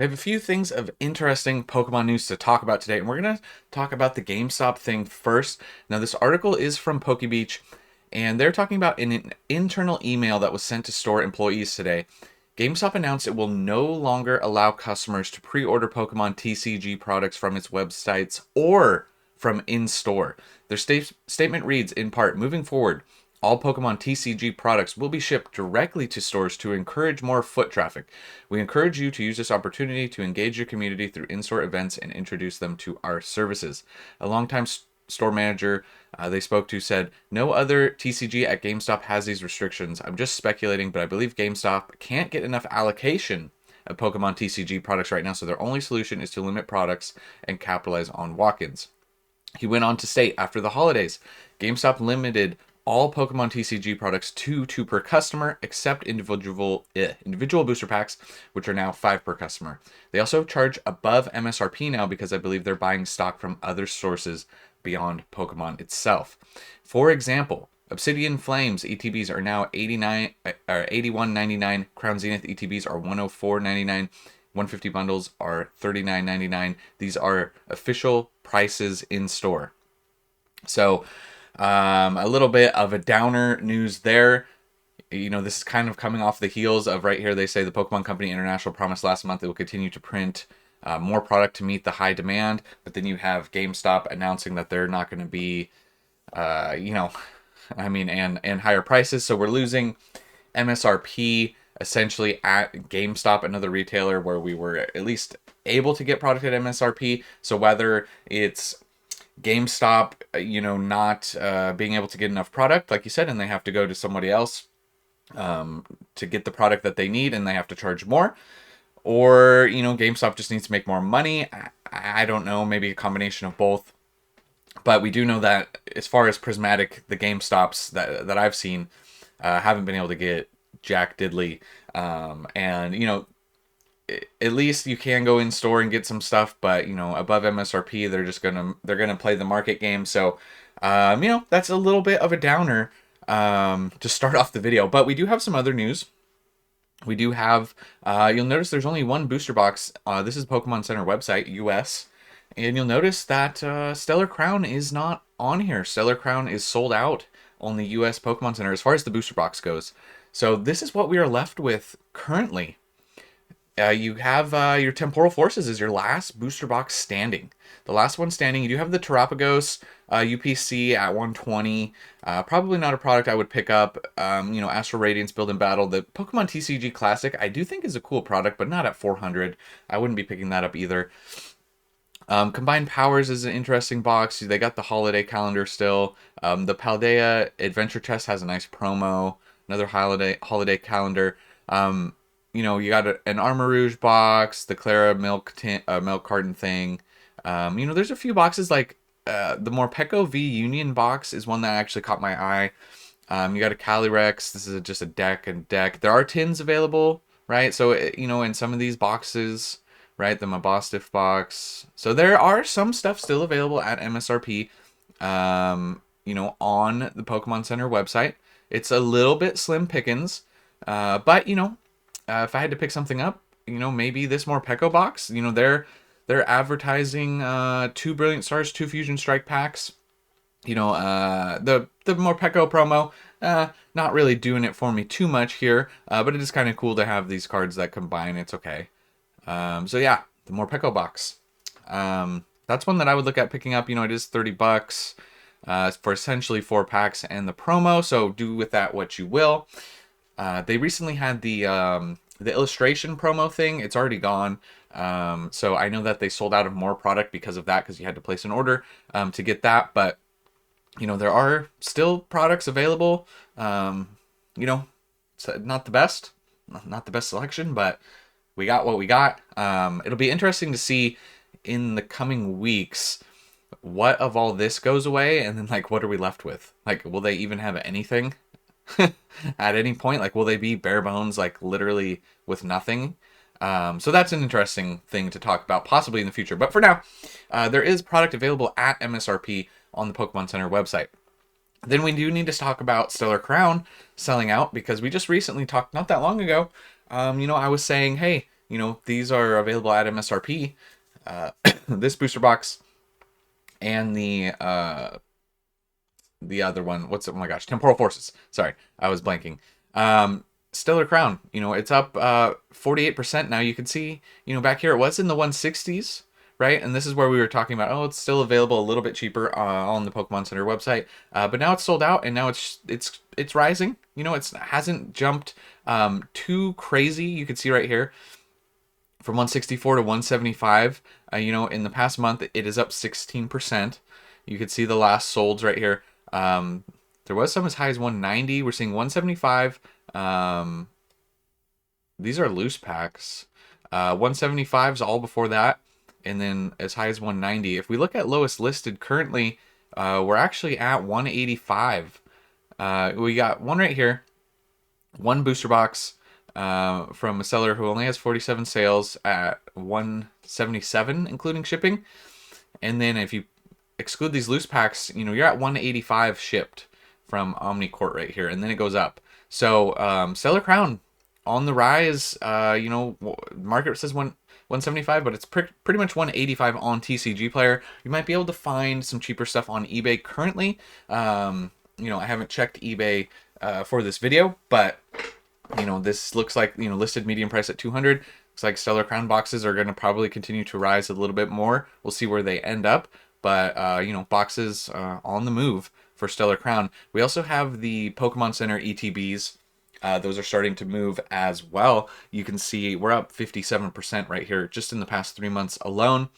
We have a few things of interesting Pokemon news to talk about today, and we're going to talk about the GameStop thing first. Now, this article is from PokeBeach, and they're talking about an internal email that was sent to store employees today. GameStop announced it will no longer allow customers to pre-order Pokemon TCG products from its websites or from in-store. Their statement reads, in part, moving forward, all Pokemon TCG products will be shipped directly to stores to encourage more foot traffic. We encourage you to use this opportunity to engage your community through in-store events and introduce them to our services. A longtime store manager they spoke to said, no other TCG at GameStop has these restrictions. I'm just speculating, but I believe GameStop can't get enough allocation of Pokemon TCG products right now, so their only solution is to limit products and capitalize on walk-ins. He went on to state, after the holidays, GameStop limited all Pokemon TCG products to 2 per customer, except individual booster packs, which are now 5 per customer. They also charge above MSRP now because I believe they're buying stock from other sources beyond Pokemon itself. For example, Obsidian Flames ETBs are now $81.99. Crown Zenith ETBs are $104.99. 150 bundles are $39.99. These are official prices in store. So, a little bit of a downer news there. You know, this is kind of coming off the heels of right here. They say the Pokemon Company International promised last month it will continue to print more product to meet the high demand. But then you have GameStop announcing that they're not going to be, and higher prices. So we're losing MSRP essentially at GameStop, another retailer where we were at least able to get product at MSRP. So whether it's GameStop, not being able to get enough product, like you said, and they have to go to somebody else to get the product that they need, and they have to charge more, or GameStop just needs to make more money. I don't know, maybe a combination of both. But we do know that as far as Prismatic, the GameStops that I've seen haven't been able to get jack diddly, and at least you can go in store and get some stuff, but above MSRP, they're gonna play the market game. So that's a little bit of a downer to start off the video. But we do have some other news. We do have you'll notice there's only one booster box. This is Pokemon Center website US, and you'll notice that Stellar Crown is not on here. Stellar Crown is sold out on the US Pokemon Center as far as the booster box goes. So this is what we are left with currently. You have your Temporal Forces is your last booster box standing. The last one standing. You do have the Terapagos UPC at 120. Probably not a product I would pick up. Astral Radiance Build and Battle. The Pokemon TCG Classic I do think is a cool product, but not at 400. I wouldn't be picking that up either. Combined Powers is an interesting box. They got the holiday calendar still. The Paldea Adventure Chest has a nice promo. Another holiday calendar. You got an Armor Rouge box, the Clara milk carton thing. There's a few boxes like the Morpeko V Union box is one that actually caught my eye. You got a Calyrex. This is just a deck. There are tins available, right? So, in some of these boxes, right, the Mabostiff box. So there are some stuff still available at MSRP, on the Pokemon Center website. It's a little bit slim pickings, but, if I had to pick something up, maybe this Morpeko box. They're advertising 2 Brilliant Stars, 2 Fusion Strike packs. The Morpeko promo, not really doing it for me too much here, but it is kind of cool to have these cards that combine. It's okay. So yeah, the Morpeko box. That's one that I would look at picking up. It is $30 for essentially 4 packs and the promo. So do with that what you will. They recently had the illustration promo thing. It's already gone. So I know that they sold out of more product because of that, because you had to place an order to get that. But there are still products available. It's not the best selection, but we got what we got. It'll be interesting to see in the coming weeks what of all this goes away, and then what are we left with? Will they even have anything at any point? Will they be bare bones, literally with nothing? So that's an interesting thing to talk about possibly in the future. But for now, there is product available at MSRP on the Pokemon Center website. Then we do need to talk about Stellar Crown selling out, because we just recently talked not that long ago. I was saying, hey, you know, these are available at MSRP. This booster box and the other one, what's it? Oh my gosh, Temporal Forces. Sorry, I was blanking. Stellar Crown, you know, it's up 48% now. You can see, you know, back here it was in the 160s, right? And this is where we were talking about, oh, it's still available a little bit cheaper on the Pokemon Center website, but now it's sold out, and now it's rising. You know, it hasn't jumped too crazy. You can see right here from 164 to 175. You know, in the past month, it is up 16%. You can see the last solds right here. There was some as high as 190. We're seeing 175. These are loose packs. 175 is all before that, and then as high as 190. If we look at lowest listed currently, we're actually at 185. We got one right here, one booster box from a seller who only has 47 sales at 177, including shipping. And then if you exclude these loose packs, you know, you're at 185 shipped from Omnicourt right here, and then it goes up. So Stellar Crown on the rise. You know, market says 175, but it's pretty much 185 on TCG Player. You might be able to find some cheaper stuff on eBay currently. You know, I haven't checked eBay for this video, but you know, this looks like, you know, listed medium price at 200. Looks like Stellar Crown boxes are going to probably continue to rise a little bit more. We'll see where they end up, but you know, boxes on the move for Stellar Crown. We also have the Pokemon Center ETBs. Those are starting to move as well. You can see we're up 57% right here just in the past 3 months alone.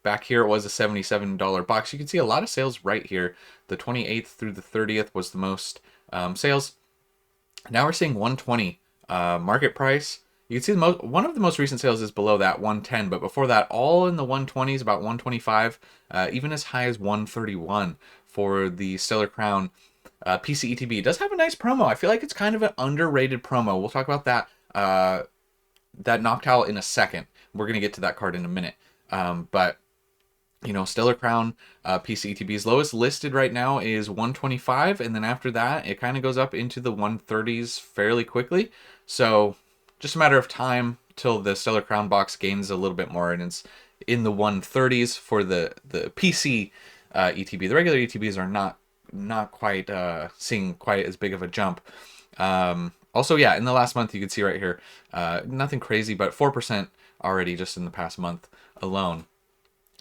Back here it was a $77 box. You can see a lot of sales right here. The 28th through the 30th was the most sales. Now we're seeing 120 market price. You can see one of the most recent sales is below that, 110, but before that, all in the 120s, about 125, even as high as 131 for the Stellar Crown PC ETB. It does have a nice promo. I feel like it's kind of an underrated promo. We'll talk about that that Noctowl in a second. We're gonna get to that card in a minute, but you know, Stellar Crown PC ETB's lowest listed right now is 125, and then after that, it kind of goes up into the 130s fairly quickly. So just a matter of time till the Stellar Crown box gains a little bit more, and it's in the 130s for the PC ETB. The regular ETBs are not quite seeing quite as big of a jump. Also, yeah, in the last month, you can see right here, nothing crazy, but 4% already just in the past month alone.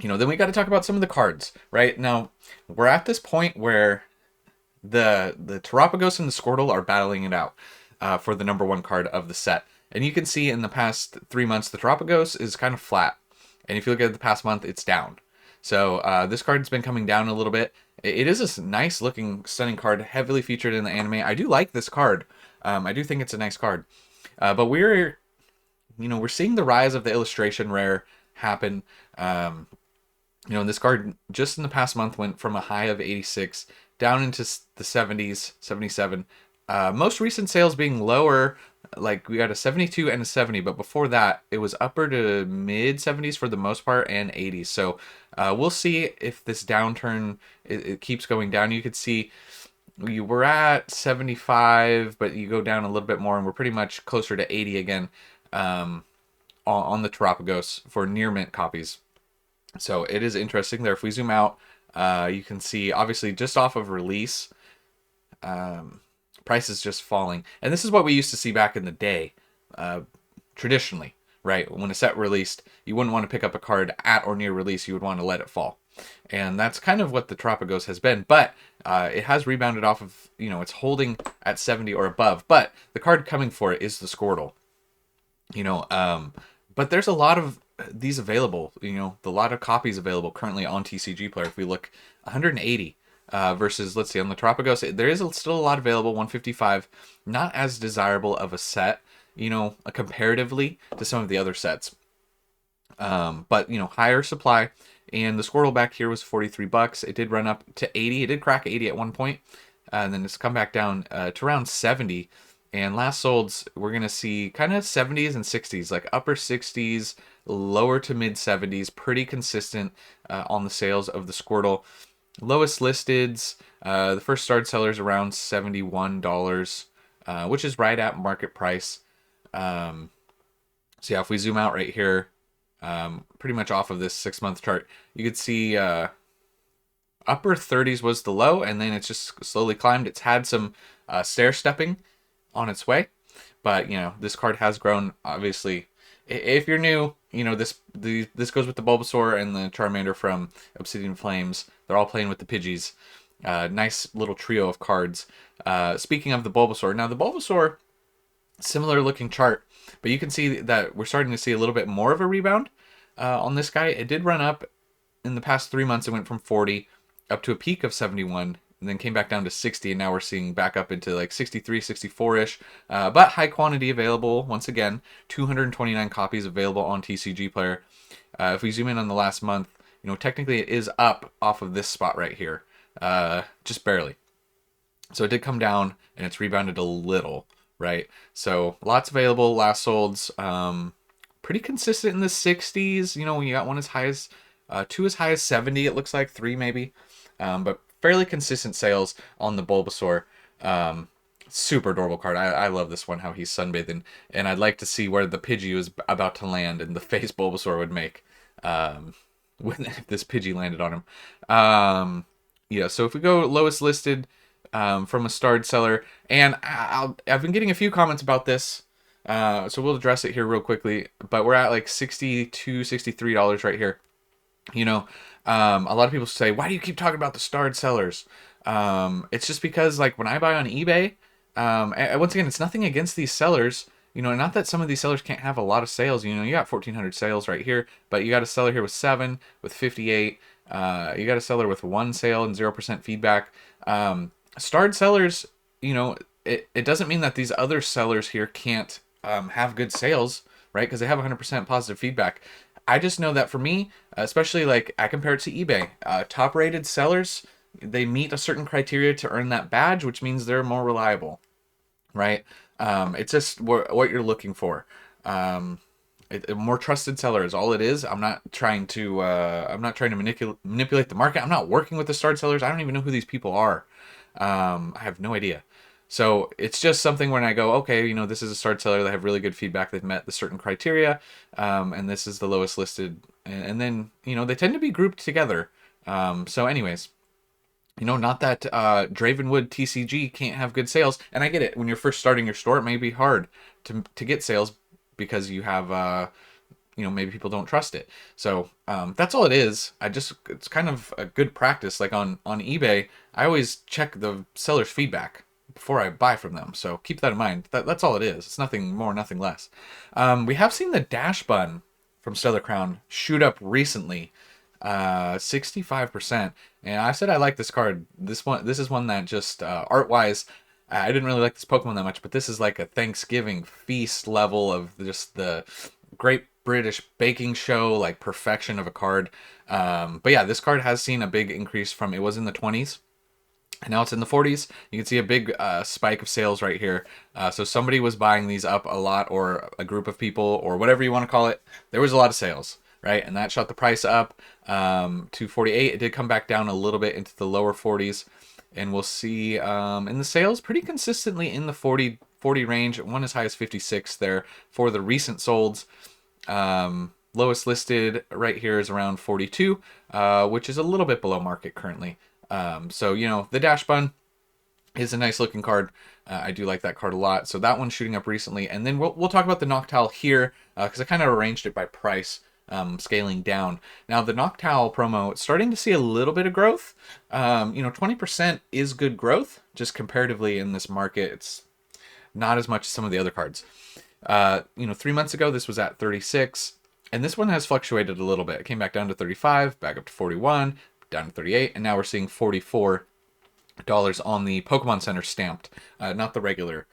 You know, then we got to talk about some of the cards, right? Now, we're at this point where the Terapagos and the Squirtle are battling it out for the #1 card of the set. And you can see in the past 3 months, the Terapagos is kind of flat. And if you look at the past month, it's down. So this card's been coming down a little bit. It is a nice looking, stunning card, heavily featured in the anime. I do like this card. I do think it's a nice card. But we're seeing the rise of the illustration rare happen. You know, this card just in the past month went from a high of 86 down into the 70s, 77. Most recent sales being lower, like we got a 72 and a 70, but before that it was upper to mid 70s for the most part and 80s. So we'll see if this downturn it keeps going down. You could see you were at 75, but you go down a little bit more, and we're pretty much closer to 80 again on the Terapagos for near mint copies. So it is interesting there. If we zoom out, you can see obviously just off of release, prices just falling. And this is what we used to see back in the day, traditionally, right? When a set released, you wouldn't want to pick up a card at or near release. You would want to let it fall. And that's kind of what the Terapagos has been. But it has rebounded off of, you know, it's holding at 70 or above. But the card coming for it is the Squirtle. You know, but there's a lot of these available, you know, a lot of copies available currently on TCG Player. If we look, 180 versus, let's see, on the Terapagos, there is still a lot available, 155. Not as desirable of a set, you know, comparatively to some of the other sets. But, you know, higher supply. And the Squirtle back here was 43 bucks. It did run up to 80. It did crack 80 at one point. And then it's come back down to around 70. And last solds, we're going to see kind of 70s and 60s, like upper 60s, lower to mid 70s, pretty consistent on the sales of the Squirtle. Lowest listeds, the first starred sellers around $71, which is right at market price. So yeah, if we zoom out right here, pretty much off of this 6-month chart, you could see upper 30s was the low, and then it's just slowly climbed. It's had some stair stepping on its way, but this card has grown. Obviously, if you're new, this goes with the Bulbasaur and the Charmander from Obsidian Flames. They're all playing with the Pidgeys. Nice little trio of cards. Speaking of the Bulbasaur, now the Bulbasaur, similar looking chart, but you can see that we're starting to see a little bit more of a rebound on this guy. It did run up in the past 3 months. It went from 40 up to a peak of 71, and then came back down to 60, and now we're seeing back up into like 63, 64-ish, but high quantity available. Once again, 229 copies available on TCG Player. If we zoom in on the last month, technically it is up off of this spot right here, just barely. So it did come down, and it's rebounded a little, right? So lots available. Last solds, pretty consistent in the 60s. When you got one as high as 2 as high as 70, it looks like 3 maybe, but fairly consistent sales on the Bulbasaur. Super adorable card. I love this one, how he's sunbathing, and I'd like to see where the Pidgey was about to land and the face Bulbasaur would make if this Pidgey landed on him. Yeah, so if we go lowest listed from a starred seller, and I've been getting a few comments about this, so we'll address it here real quickly, but we're at like $62, $63 right here. A lot of people say, why do you keep talking about the starred sellers? It's just because, like, when I buy on eBay, and once again, it's nothing against these sellers. Not that some of these sellers can't have a lot of sales. You got 1,400 sales right here, but you got a seller here with 7, with 58. You got a seller with 1 sale and 0% feedback. Starred sellers, it doesn't mean that these other sellers here can't have good sales, right? Because they have 100% positive feedback. I just know that for me, especially like I compare it to eBay, top rated sellers, they meet a certain criteria to earn that badge, which means they're more reliable, right? It's just what you're looking for. A more trusted seller is all it is. I'm not trying to manipulate the market. I'm not working with the starred sellers. I don't even know who these people are. I have no idea. So it's just something when I go, okay, this is a starred seller. They have really good feedback. They've met the certain criteria, and this is the lowest listed. And then they tend to be grouped together. So anyways, not that Dravenwood TCG can't have good sales. And I get it. When you're first starting your store, it may be hard to get sales because you have maybe people don't trust it. So that's all it is. It's kind of a good practice. Like on eBay, I always check the seller's feedback before I buy from them. So keep that in mind. That's all it is. It's nothing more, nothing less. We have seen the Dash Bun from Stellar Crown shoot up recently, 65%. And I said I like this card. This is one that just art-wise, I didn't really like this Pokemon that much, but this is like a Thanksgiving feast level of just the Great British Baking Show, like perfection of a card. But yeah, this card has seen a big increase from, it was in the 20s. And now it's in the 40s. You can see a big spike of sales right here. So somebody was buying these up a lot, or a group of people, or whatever you want to call it. There was a lot of sales, right? And that shot the price up to 48. It did come back down a little bit into the lower 40s. And we'll see in the sales pretty consistently in the 40 range. One as high as 56 there for the recent solds. Lowest listed right here is around 42, which is a little bit below market currently. So, the Dash Bun is a nice looking card. I do like that card a lot. So that one's shooting up recently. And then we'll talk about the Noctowl here because I kind of arranged it by price, scaling down. Now, the Noctowl promo, starting to see a little bit of growth. 20% is good growth. Just comparatively in this market, it's not as much as some of the other cards. 3 months ago, this was at 36. And this one has fluctuated a little bit. It came back down to 35, back up to 41, down to 38, and now we're seeing $44 on the Pokemon Center stamped, not the regular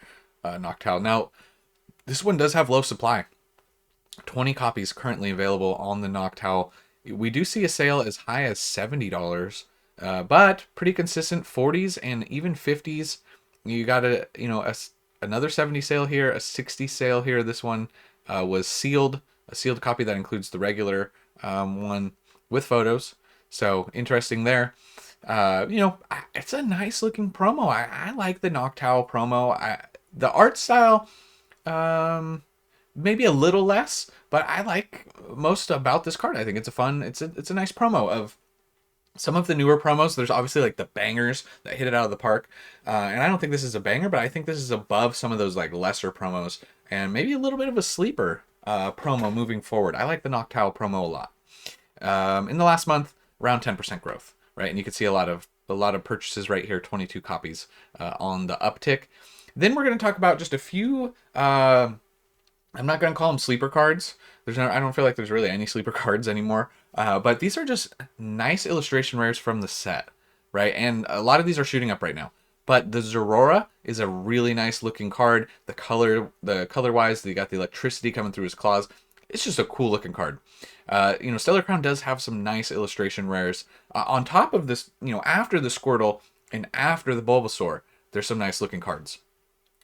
Noctowl. Now, this one does have low supply. 20 copies currently available on the Noctowl. We do see a sale as high as $70, but pretty consistent 40s and even 50s. You got another 70 sale here, a 60 sale here. This one was sealed, a sealed copy that includes the regular one with photos. So interesting there. It's a nice looking promo. I like the Noctowl promo. The art style, maybe a little less, but I like most about this card. I think it's a fun, it's a nice promo of some of the newer promos. There's obviously like the bangers that hit it out of the park, and I don't think this is a banger, but I think this is above some of those like lesser promos and maybe a little bit of a sleeper promo moving forward. I like the Noctowl promo a lot. In the last month, around 10% growth, right? And you can see a lot of purchases right here, 22 copies on the uptick. Then we're going to talk about just a few. I'm not going to call them sleeper cards. I don't feel like there's really any sleeper cards anymore. But these are just nice illustration rares from the set, right? And a lot of these are shooting up right now. But the Zorora is a really nice looking card. The color wise, you got the electricity coming through his claws. It's just a cool looking card. Stellar Crown does have some nice illustration rares. On top of this, after the Squirtle and after the Bulbasaur, there's some nice looking cards.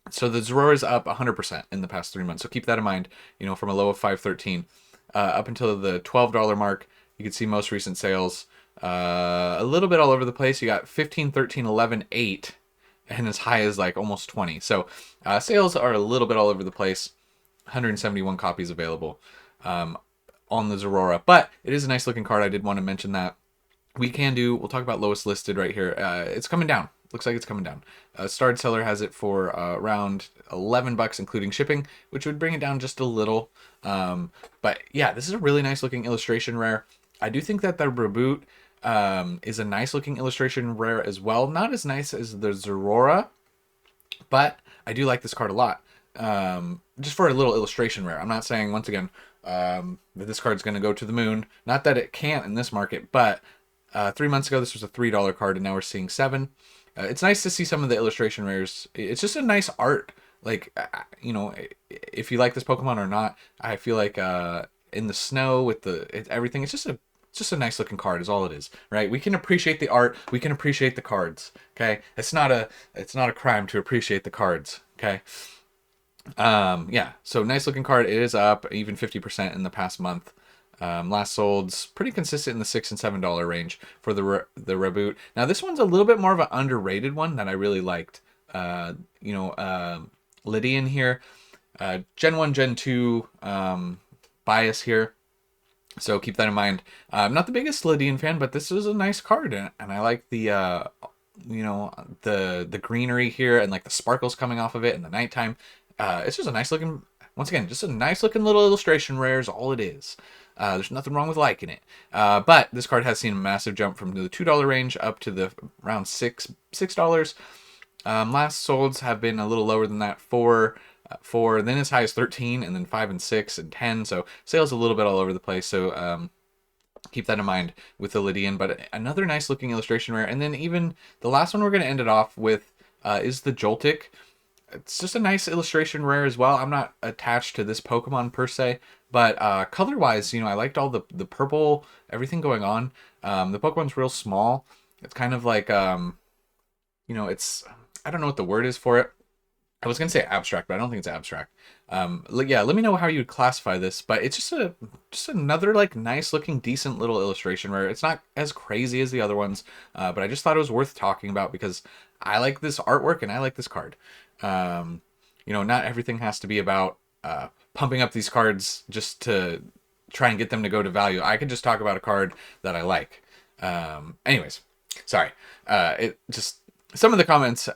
So the Zorora is up 100% in the past 3 months. So keep that in mind, from a low of 513 up until the $12 mark. You can see most recent sales a little bit all over the place. You got 15, 13, 11, 8, and as high as like almost 20. So sales are a little bit all over the place. 171 copies available on the Zorora. But it is a nice looking card. I did want to mention that. We'll talk about lowest listed right here. It's coming down. Looks like it's coming down. Starred Seller has it for around $11 including shipping, which would bring it down just a little. But yeah, this is a really nice looking illustration rare. I do think that the Reboot is a nice looking illustration rare as well. Not as nice as the Zorora, but I do like this card a lot. Just for a little illustration rare. I'm not saying, once again, that this card's going to go to the moon. Not that it can't in this market, but 3 months ago this was a $3 card, and now we're seeing $7. It's nice to see some of the illustration rares. It's just a nice art. Like, if you like this Pokemon or not, I feel like in the snow with everything, it's just a nice looking card is all it is, right? We can appreciate the art. We can appreciate the cards. Okay, it's not a crime to appreciate the cards. Okay. Yeah. So nice looking card. It is up even 50% in the past month. Last sold's pretty consistent in the $6 and $7 range for the Reboot. Now this one's a little bit more of an underrated one that I really liked. Lydian here, Gen 1, Gen 2 bias here. So keep that in mind. I'm not the biggest Lydian fan, but this is a nice card, and I like the the greenery here and like the sparkles coming off of it in the nighttime. It's just a nice looking. Once again, just a nice looking little illustration rare is all it is. There's nothing wrong with liking it. But this card has seen a massive jump from the $2 range up to the around $6. Last solds have been a little lower than that, 4, then as high as 13, and then 5 and 6 and 10. So sales a little bit all over the place. So keep that in mind with the Lydian. But another nice looking illustration rare. And then even the last one we're going to end it off with is the Joltik. It's just a nice illustration rare as well. I'm not attached to this Pokemon per se, but color-wise, I liked all the purple, everything going on. The Pokemon's real small. It's kind of like, it's, I don't know what the word is for it. I was going to say abstract, but I don't think it's abstract. Yeah, let me know how you would classify this, but it's just another like nice looking, decent little illustration rare. It's not as crazy as the other ones, but I just thought it was worth talking about because I like this artwork and I like this card. Not everything has to be about pumping up these cards just to try and get them to go to value. I could just talk about a card that I like. Anyways, sorry. It just some of the comments.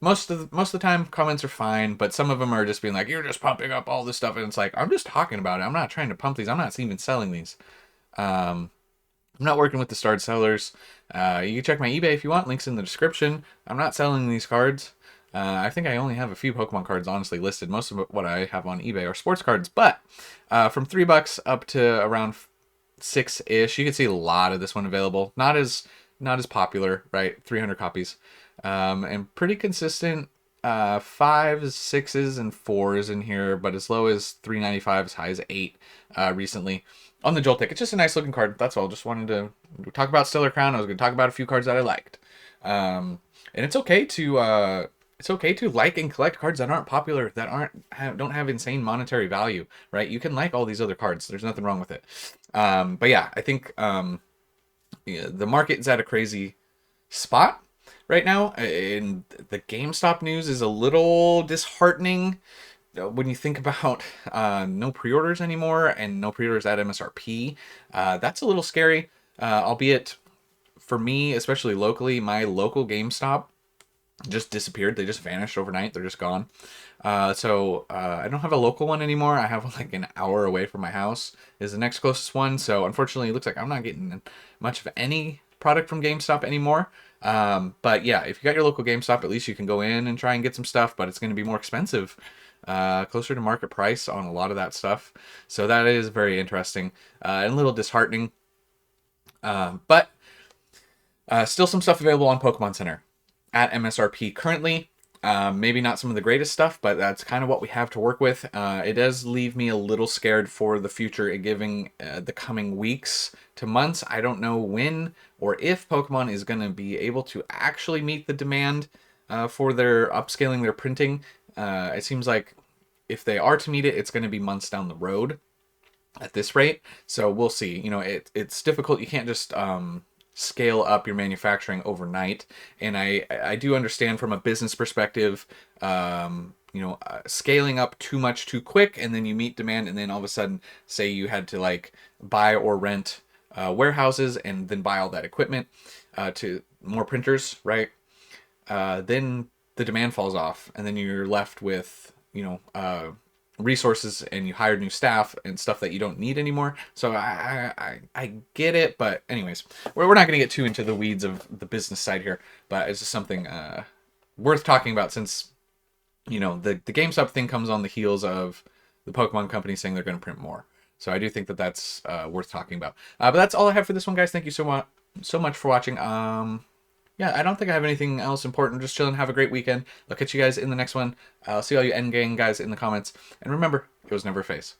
Most of the time, comments are fine, but some of them are just being like, "You're just pumping up all this stuff," and it's like, I'm just talking about it. I'm not trying to pump these. I'm not even selling these. I'm not working with the starred sellers. You can check my eBay if you want. Links in the description. I'm not selling these cards. I think I only have a few Pokemon cards honestly listed. Most of what I have on eBay are sports cards, but from $3 up to around 6-ish, you can see a lot of this one available. Not as popular, right? 300 copies, and pretty consistent. 5s, 6s, and 4s in here, but as low as $3.95, as high as $8 recently. On the Joltik, it's just a nice looking card. That's all. Just wanted to talk about Stellar Crown. I was going to talk about a few cards that I liked, and it's okay to like and collect cards that aren't popular, that don't have insane monetary value, right? You can like all these other cards. There's nothing wrong with it. But yeah, I think the market is at a crazy spot right now, and the GameStop news is a little disheartening. when you think about no pre-orders anymore and no pre-orders at MSRP, that's a little scary. Albeit for me, especially locally, my local GameStop just disappeared. They just vanished overnight. They're just gone. I don't have a local one anymore. I have like an hour away from my house is the next closest one. So unfortunately, it looks like I'm not getting much of any product from GameStop anymore. But yeah, if you got your local GameStop, at least you can go in and try and get some stuff, but it's going to be more expensive, closer to market price on a lot of that stuff. So that is very interesting, and a little disheartening. But still some stuff available on Pokemon Center at MSRP currently. Maybe not some of the greatest stuff, but that's kind of what we have to work with. It does leave me a little scared for the future, giving the coming weeks to months. I don't know when or if Pokemon is going to be able to actually meet the demand for their upscaling their printing. It seems like if they are to meet it, it's going to be months down the road at this rate. So we'll see. You know, it's difficult. You can't just scale up your manufacturing overnight. And I do understand from a business perspective, scaling up too much too quick, and then you meet demand, and then all of a sudden, say you had to like buy or rent warehouses and then buy all that equipment to more printers, right? Then the demand falls off, and then you're left with resources, and you hired new staff and stuff that you don't need anymore. So I get it, but anyways, we're not going to get too into the weeds of the business side here, but it's just something worth talking about, since the GameStop thing comes on the heels of the Pokemon company saying they're going to print more. So I do think that that's worth talking about. But that's all I have for this one, guys. Thank you so much for watching. Yeah, I don't think I have anything else important. Just chilling. Have a great weekend. I'll catch you guys in the next one. I'll see all you endgame guys in the comments. And remember, it was never a phase.